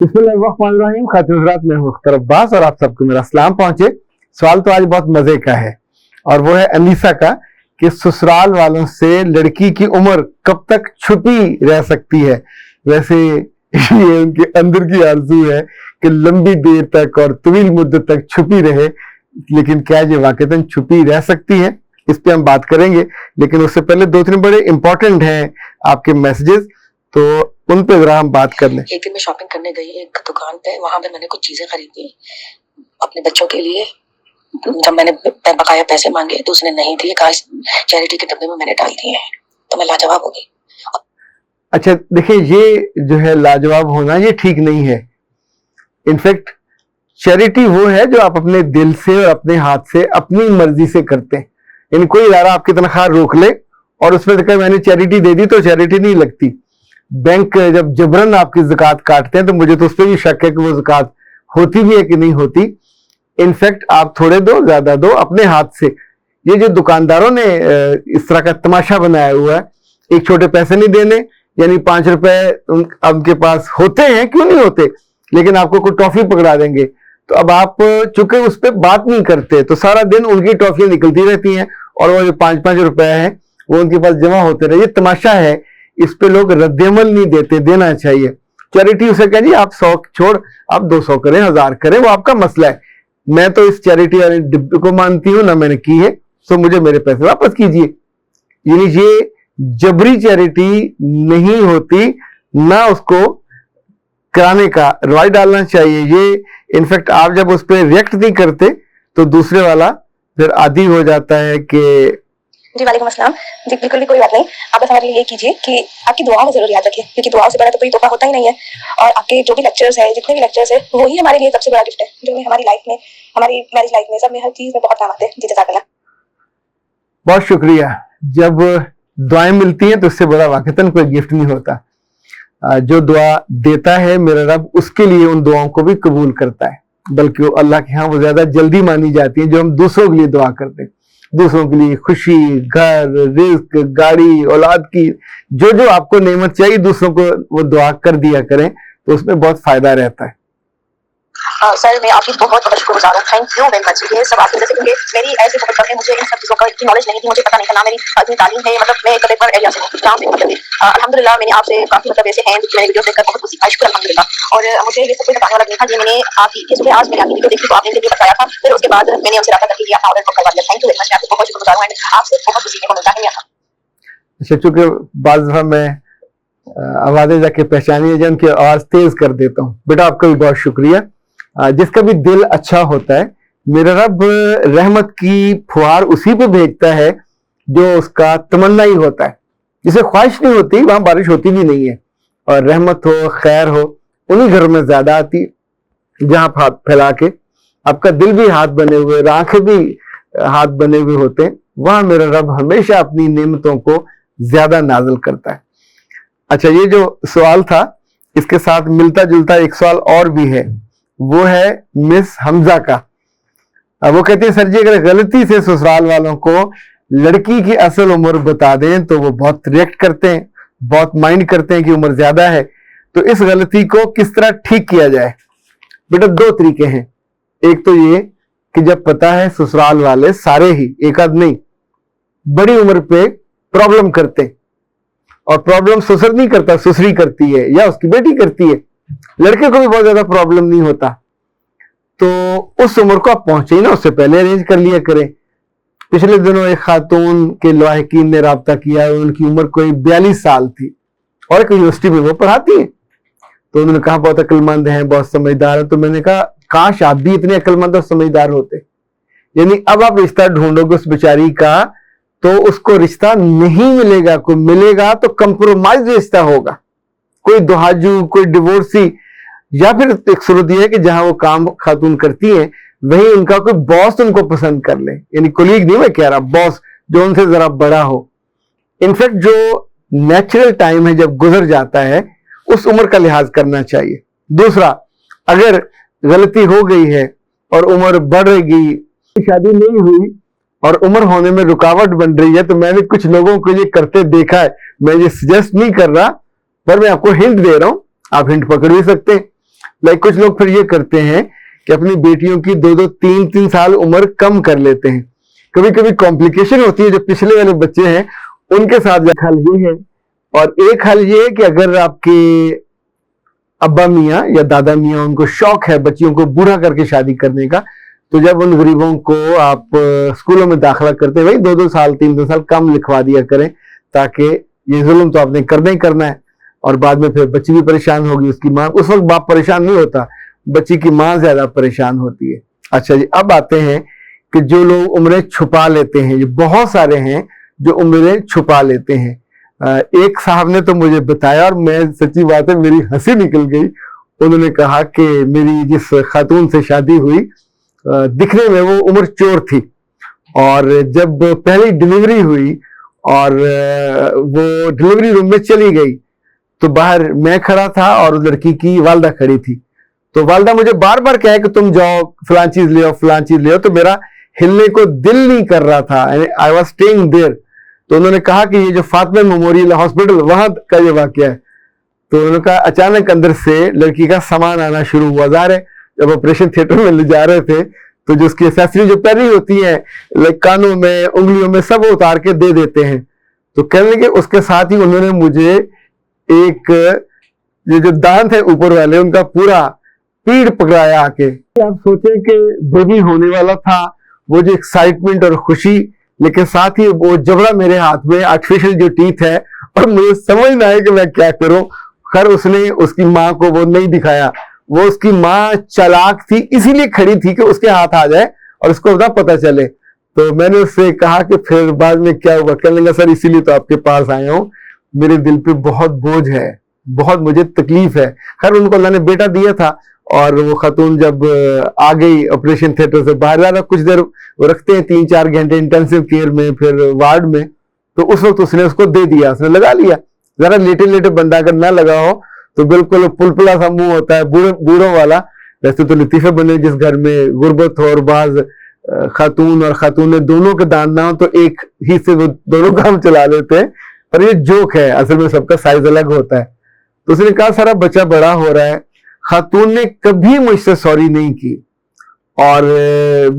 बिस्मिल्लाहिर्रहमानिर्रहीम। खातिन हज़रात, मैं हूं अख्तर अब्बास और आप सबको मेरा सलाम पहुंचे। सवाल तो आज बहुत मजे का है और वो है अनीसा का कि ससुराल वालों से लड़की की उम्र कब तक छुपी रह सकती है। वैसे ये उनके अंदर की आरज़ू है कि लंबी देर तक और तवील मुद्दत तक छुपी रहे, लेकिन क्या ये वाकईतन छुपी रह सकती है, इस पे हम बात करेंगे। लेकिन उससे पहले दो तीन बड़े इंपॉर्टेंट हैं आपके मैसेजेस, तो उन पे जरा हम बात कर लें। एक दिन मैं शॉपिंग करने गई एक दुकान पे, वहां पे मैंने कुछ चीजें खरीदी अपने बच्चों के लिए। जब मैंने बकाया पैसे मांगे तो उसने नहीं दिए, कहा चैरिटी के डब्बे में मैंने डाल दिए हैं। तो मैं लाजवाब हो गई। अच्छा देखिए, ये जो है लाजवाब होना ये ठीक नहीं है। इनफैक्ट चैरिटी वो है जो आप अपने दिल से और अपने हाथ से अपनी मर्जी से करते हैं। यानी कोई इदारा आपकी तनख्वाह रोक ले और उसमें कहे मैंने चैरिटी दे दी, तो चैरिटी नहीं लगती। बैंक जब जबरन आपकी ज़कात काटते हैं तो मुझे तो उस पर भी शक है कि वो ज़कात होती भी है कि नहीं होती। इनफैक्ट आप थोड़े दो ज्यादा दो अपने हाथ से। ये जो दुकानदारों ने इस तरह का तमाशा बनाया हुआ है, एक छोटे पैसे नहीं देने, यानी 5 रुपए उनके पास होते हैं, क्यों नहीं होते, लेकिन आपको कोई टॉफी पकड़ा देंगे। तो अब आप चूंकि उस पर बात नहीं करते तो सारा दिन उनकी टॉफियां निकलती रहती हैं और वो जो 5-5 रुपए हैं वो उनके पास जमा होते रहे। ये तमाशा है, इस पे लोग रद्देमल नहीं देते, देना चाहिए। चैरिटी उसे कह जी आप 100 छोड़ आप 200 करें, 1000 करें, वो आपका मसला है। मैं तो इस चैरिटी वाले डिब्बे को मानती हूं ना मैंने की है, तो मुझे मेरे पैसे वापस कीजिए। यानी ये जबरी चैरिटी नहीं होती, ना उसको कराने का रवाज डालना चाहिए। ये इनफैक्ट आप जब उस पर रिएक्ट नहीं करते तो दूसरे वाला फिर आदी हो जाता है कि जी वालेकुम अस्सलाम। जी बिल्कुल भी कोई बात नहीं, आप बस हमारे लिए ये कीजिए कि आपकी दुआओं में जरूर याद रखिए, क्योंकि दुआओं से बड़ा तो कोई तोहफा होता ही नहीं है। और आपके जो भी लेक्चर्स है, जितने भी लेक्चर्स है, वो ही हमारे लिए सबसे बड़ा गिफ्ट है, जो हमारी लाइफ में, हमारी मैरिज लाइफ में, सब में, हर चीज में बहुत काम आते हैं। जी जज़ाकल्लाह। बहुत शुक्रिया। जब दुआएं मिलती हैं तो उससे बड़ा वाकईतन कोई गिफ्ट नहीं होता। जो दुआ देता है मेरा रब, उसके लिए उन दुआओं को भी कबूल करता है, बल्कि वो अल्लाह के यहाँ वो ज्यादा जल्दी मानी जाती है जो हम दूसरों के लिए दुआ करते हैं। दूसरों के लिए खुशी, घर, रिस्क, गाड़ी, औलाद की जो जो आपको नेमत चाहिए दूसरों को वो दुआ कर दिया करें, तो उसमें बहुत फायदा रहता है। सर मैं आपकी बहुत बहुत शुक्रगुजार हूँ, थैंक यू वेरी मच। ये सब आपकी वजह से, क्योंकि मेरी ऐसे बहुत कम है, मुझे इन सब चीज़ों की नॉलेज नहीं थी, मुझे पता नहीं था, ना मेरी इतनी तालीम है। मतलब मैं एक पेपर एरिया से हूँ, जहाँ से मतलब अल्हम्दुलिल्लाह मैंने आपसे काफ़ी मतलब ऐसे हैं जो मेरे वीडियो देखकर बहुत कुछ सीखा, शुक्र अल्हम्दुलिल्लाह। और मुझे ये सब कुछ बताने वाला नहीं था, ये मैंने आपकी जैसे आज मैंने आपकी वीडियो देखी तो आपने मुझे बताया था, फिर उसके बाद मैंने उनसे रब्ता करके लिया था और करवा दिया। थैंक यू वेरी मच, मैं आपको बहुत शुक्रगुजार हूँ, आपसे बहुत कुछ सीखने को मिलता है। अच्छा, चूंकि बाज़ दफ़ा मैं आवाज़ें जाके पहचानी है, उनकी आवाज़ तेज कर देता हूँ। बेटा आपका भी बहुत शुक्रिया। जिसका भी दिल अच्छा होता है, मेरा रब रहमत की फुहार उसी पे भेजता है जो उसका तमन्ना ही होता है। जिसे ख्वाहिश नहीं होती वहां बारिश होती भी नहीं है, और रहमत हो, खैर हो, उन्हीं घरों में ज्यादा आती है जहां हाथ फैला के आपका दिल भी हाथ बने हुए, आंखें भी हाथ बने हुए होते हैं, वहां मेरा रब हमेशा अपनी नेमतों को ज्यादा नाजिल करता है। अच्छा, ये जो सवाल था इसके साथ मिलता जुलता एक सवाल और भी है, वो है मिस हमजा का। वो कहती है सर जी, अगर गलती से ससुराल वालों को लड़की की असल उम्र बता दें तो वो बहुत रिएक्ट करते हैं, बहुत माइंड करते हैं कि उम्र ज्यादा है, तो इस गलती को किस तरह ठीक किया जाए। बेटा 2 तरीके हैं। एक तो ये कि जब पता है ससुराल वाले सारे ही, एक आध नहीं, बड़ी उम्र पे प्रॉब्लम करते हैं, और प्रॉब्लम ससुर नहीं करता, ससुरी करती है या उसकी बेटी करती है, लड़के को भी बहुत ज्यादा प्रॉब्लम नहीं होता, तो उस उम्र को आप पहुंचे ही ना, उससे पहले अरेंज कर लिया करें। पिछले दिनों एक खातून के लाहिकीन ने राब्ता किया, उनकी उम्र कोई 42 साल थी और एक यूनिवर्सिटी में वो पढ़ाती है। तो उन्होंने कहा बहुत अक्लमंद हैं, बहुत समझदार हैं। तो मैंने कहा काश आप भी इतने अक्लमंद और समझदार होते। यानी अब आप रिश्ता ढूंढोगे उस बेचारी का तो उसको रिश्ता नहीं मिलेगा, कोई मिलेगा तो कंप्रोमाइज रिश्ता होगा, कोई दुहाजू, कोई डिवोर्सी, या फिर एक सूरत यह है कि जहां वो काम खातून करती हैं वही उनका कोई बॉस उनको पसंद कर ले। यानी कोलीग नहीं मैं कह रहा, बॉस जो उनसे जरा बड़ा हो। इनफैक्ट जो नेचुरल टाइम है जब गुजर जाता है उस उम्र का लिहाज करना चाहिए। दूसरा, अगर गलती हो गई है और उम्र बढ़ गई, शादी नहीं हुई और उम्र होने में रुकावट बन रही है, तो मैंने कुछ लोगों को ये करते देखा है। मैं ये सजेस्ट नहीं कर रहा, पर मैं आपको हिंट दे रहा हूं, आप हिंट पकड़ भी सकते हैं। लाइक कुछ लोग फिर ये करते हैं कि अपनी बेटियों की 2-2, 3-3 साल उम्र कम कर लेते हैं। कभी कभी कॉम्प्लिकेशन होती है, जो पिछले वाले बच्चे हैं उनके साथ हल ये है। और एक हल ये है कि अगर आपके अब्बा मियाँ या दादा मियाँ उनको शौक है बच्चियों को बूढ़ा करके शादी करने का, तो जब उन गरीबों को आप स्कूलों में दाखिला करते हैं, भाई 2-2 साल 3-3 साल कम लिखवा दिया करें, ताकि ये जुल्म तो आपने करना ही करना है। और बाद में फिर बच्ची भी परेशान होगी, उसकी माँ, उस वक्त बाप परेशान नहीं होता, बच्ची की माँ ज्यादा परेशान होती है। अच्छा जी, अब आते हैं कि जो लोग उम्रें छुपा लेते हैं, ये बहुत सारे हैं जो उम्रें छुपा लेते हैं। एक साहब ने तो मुझे बताया और मैं, सच्ची बात है, मेरी हंसी निकल गई। उन्होंने कहा कि मेरी जिस खातून से शादी हुई, दिखने में वो उम्र चोर थी, और जब पहली डिलीवरी हुई और वो डिलीवरी रूम में चली गई तो बाहर मैं खड़ा था और लड़की की वालदा खड़ी थी। तो वालदा मुझे बार बार कहे कि तुम जाओ फलां चीज ले आओ, फलां चीज ले आओ, तो मेरा हिलने को दिल नहीं कर रहा था, आई वॉज स्टेइंग देयर। तो उन्होंने कहा कि ये जो फातिमा मेमोरियल हॉस्पिटल वहां का ये वाकया है। तो उन्होंने कहा अचानक अंदर से लड़की का सामान आना शुरू हुआ। ज़ाहिर है जब ऑपरेशन थिएटर में ले जा रहे थे तो जो उसकी एक्सेसरी जो पहनी होती है, लाइक कानों में, उंगलियों में, सब उतार के दे देते हैं। तो कहने लगे, उसके साथ ही उन्होंने मुझे एक ये जो दांत है ऊपर वाले उनका पूरा पीड़ पकड़ाया आके। आप सोचें कि बेबी होने वाला था, वो जो एक्साइटमेंट और खुशी, लेकिन साथ ही वो जबड़ा मेरे हाथ में, आर्टिफिशियल जो टीथ है, और मुझे समझ ना आए कि मैं क्या करूं। खैर उसने उसकी माँ को वो नहीं दिखाया, वो उसकी माँ चालाक थी, इसीलिए खड़ी थी कि उसके हाथ आ जाए और उसको ना पता चले। तो मैंने उससे कहा कि फिर बाद में क्या हुआ, कहने लगा सर इसीलिए तो आपके पास आया हूँ, मेरे दिल पे बहुत बोझ है, बहुत मुझे तकलीफ है। खैर उनको अल्लाह ने बेटा दिया था, और वो खातून जब आ गई ऑपरेशन थिएटर से बाहर, ज्यादा कुछ देर वो रखते हैं 3-4 घंटे इंटेंसिव केयर में, फिर वार्ड में, तो उस वक्त उसने उसको दे दिया, उसने लगा लिया। जरा लेटे लेटे बंदा अगर ना लगा हो तो बिल्कुल पुलपुला सा मुंह होता है, बूढ़ों वाला। वैसे तो लतीफे बने जिस घर में गुर्बत हो और बाज खातून और खातून दोनों के दान ना हो तो एक ही से वो दोनों काम चला लेते हैं, पर ये जोक है, असल में सबका साइज अलग होता है। तो उसने कहा सारा बच्चा बड़ा हो रहा है। खातून ने कभी मुझसे सॉरी नहीं की, और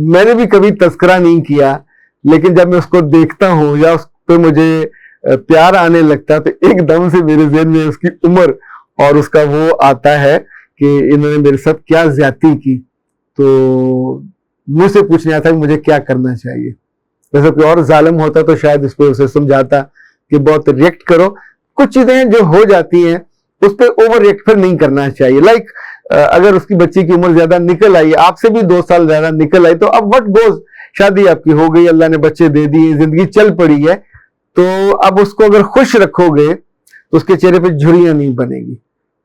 मैंने भी कभी तस्करा नहीं किया, लेकिन जब मैं उसको देखता हूँ या उस पर मुझे प्यार आने लगता है तो एकदम से मेरे ज़हन में उसकी उम्र और उसका वो आता है कि इन्होंने मेरे साथ क्या ज्यादती की। तो मुझसे पूछने आता है मुझे क्या करना चाहिए। वैसे कोई और जालिम होता तो शायद इस पर उसे समझाता कि बहुत रिएक्ट करो, कुछ चीजें जो हो जाती हैं उस पर ओवर रिएक्ट फिर नहीं करना चाहिए। लाइक अगर उसकी बच्ची की उम्र ज्यादा निकल आई, आपसे भी 2 साल ज्यादा निकल आई, तो अब व्हाट गोज, शादी आपकी हो गई, अल्लाह ने बच्चे दे दिए, जिंदगी चल पड़ी है, तो अब उसको अगर खुश रखोगे तो उसके चेहरे पे झुर्रियां नहीं बनेगी,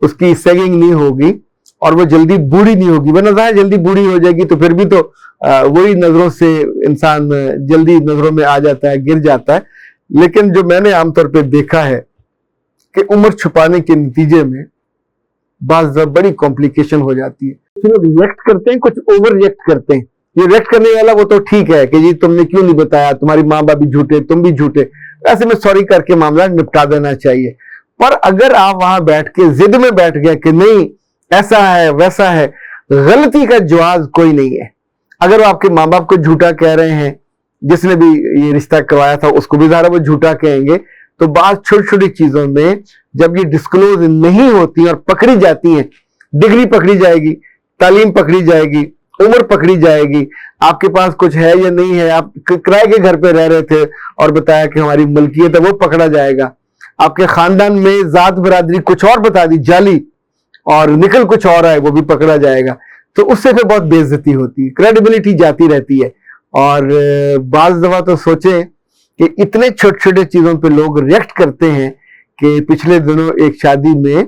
उसकी सेगिंग नहीं होगी, और वो जल्दी बूढ़ी नहीं होगी। वरना ज़ाहिर जल्दी बूढ़ी हो जाएगी तो फिर भी तो वही नजरों से इंसान जल्दी नजरों में आ जाता है, गिर जाता है। लेकिन जो मैंने आमतौर पे देखा है कि उम्र छुपाने के नतीजे में बात बड़ी कॉम्प्लिकेशन हो जाती है। कुछ लोग रिएक्ट करते हैं, कुछ ओवर रिएक्ट करते हैं। ये रिएक्ट करने वाला वो तो ठीक है कि जी तुमने क्यों नहीं बताया, तुम्हारी माँ बाप भी झूठे, तुम भी झूठे, ऐसे में सॉरी करके मामला निपटा देना चाहिए। पर अगर आप वहां बैठ के जिद में बैठ गए कि नहीं ऐसा है वैसा है, गलती का जवाब कोई नहीं है। अगर वो आपके माँ बाप को झूठा कह रहे हैं, जिसने भी ये रिश्ता करवाया था उसको भी ज़रा वो झूठा कहेंगे, तो बात छोटी छोटी चीजों में जब ये डिस्क्लोज नहीं होती और पकड़ी जाती हैं, डिग्री पकड़ी जाएगी, तालीम पकड़ी जाएगी, उम्र पकड़ी जाएगी, आपके पास कुछ है या नहीं है, आप किराए के घर पे रह रहे थे और बताया कि हमारी मलकियत है, वो पकड़ा जाएगा। आपके खानदान में जात बरादरी कुछ और बता दी जाली और निकल कुछ और है, वो भी पकड़ा जाएगा। तो उससे फिर बहुत बेइज्जती होती है, क्रेडिबिलिटी जाती रहती है। और बाज दफा तो सोचे कि इतने छोटे छोटे चीजों पे लोग रिएक्ट करते हैं कि पिछले दिनों एक शादी में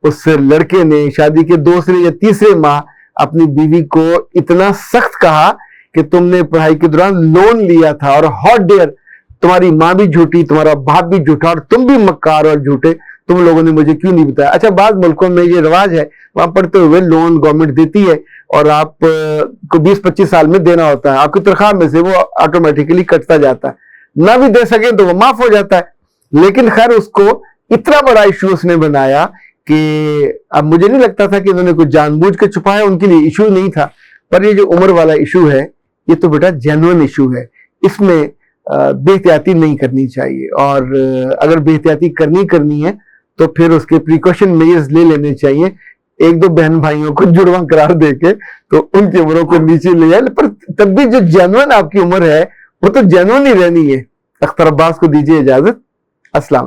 उस लड़के ने शादी के 2 या 3 माह अपनी बीवी को इतना सख्त कहा कि तुमने पढ़ाई के दौरान लोन लिया था, और हॉट डेयर, तुम्हारी माँ भी झूठी, तुम्हारा बाप भी झूठा, और तुम भी मक्कार और झूठे, तुम लोगों ने मुझे क्यों नहीं बताया। अच्छा, बाद मुल्कों में ये रिवाज है, वहां पढ़ते हुए लोन गवर्नमेंट देती है और आप को 20-25 साल में देना होता है, आपकी तनख्वाह में से वो ऑटोमेटिकली कटता जाता है, ना भी दे सके तो वो माफ हो जाता है। लेकिन खैर उसको इतना बड़ा इश्यू उसने बनाया कि अब मुझे नहीं लगता था कि इन्होंने कुछ जानबूझ के छुपाया, उनके लिए इशू नहीं था, पर ये जो उम्र वाला इशू है ये तो बेटा जेन्युइन इशू है, इसमें बेहतियाती नहीं करनी चाहिए, और अगर बेहतियाती करनी है तो फिर उसके प्रिकॉशन मेजर्स ले लेने चाहिए। एक दो बहन भाइयों को जुड़वा करार देके तो उनकी उम्रों को नीचे ले जाए, पर तब भी जो जेन्युइन आपकी उम्र है वो तो जेन्युइन ही रहनी है। अख्तर अब्बास को दीजिए इजाजत। अस्सलाम।